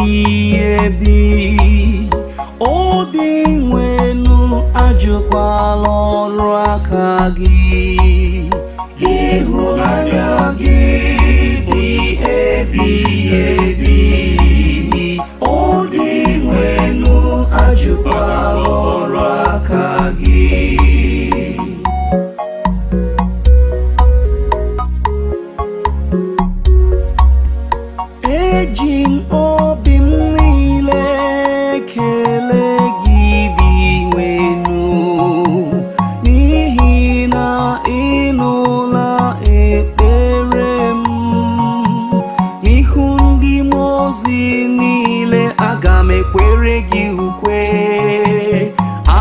ebi ọ dị nwenu ajụkwala ọrụ aka gị ịhụnanya gị dị ebi ọ dị nwenu ajụkwala ọrụ aka gị eji m obi m niile kelee gị bi nwenu n'ihi na ị nụla ekpere m n'ihu ndị mmụọ ozi niile aga m ekwere gị ukwe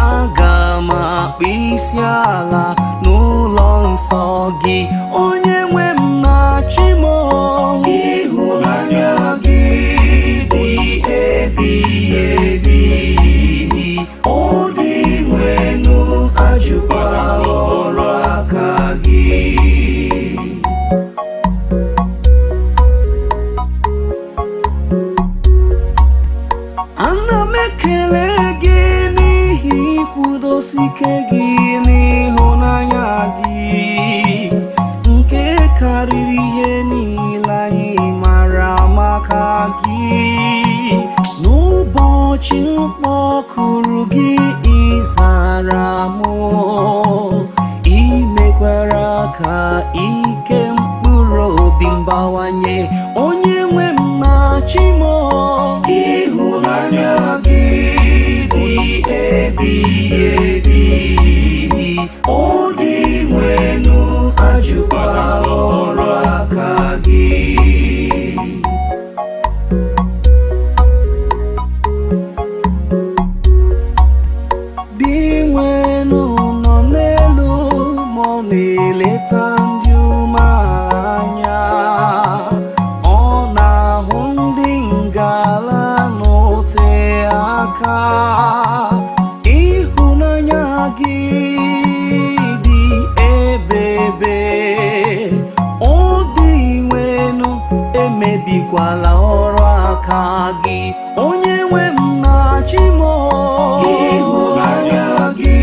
aga m akpọ isi ala n'ụlọ nsọ gị onye nwe m na chi m ịhụnanya gị dị ebi ọ dị nwenu ajụkwala ọrụ aka gị ana m ekele gị n'ihi ikwudosike gị n'ịhụnanya gị nke karịrị ihe niile anyị mara maka gị n'ụbọchị mkpọkụrụ gị ịzara m imekwara ka ike mkpụrụ obi m bawanye onye nwe m na chi m ịhụnanya gị dị ebi ọ dị nwenu ajụkwala ọrụ aka gị dị nwenu nọ n'elu ma ọ na-eleta ndị umeala anya ọ na-ahụ ndị ngala n'ote aka ịhụnanya gị dị ebebe ọ dị nwenu emebikwala ọrụ aka gị onye nwe m na chi m ịhụnanya gị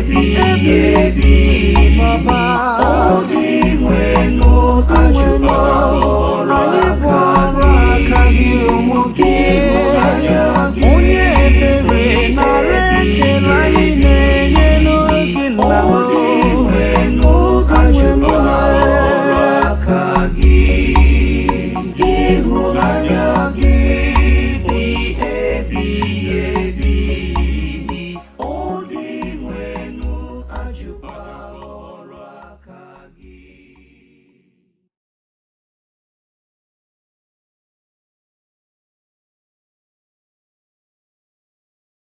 dị ebi baba ọ dị nwenu ajụkwala ọrụ aka gị ụmụ gị onye ebere nara ekele anyị na-enye n'oge nna m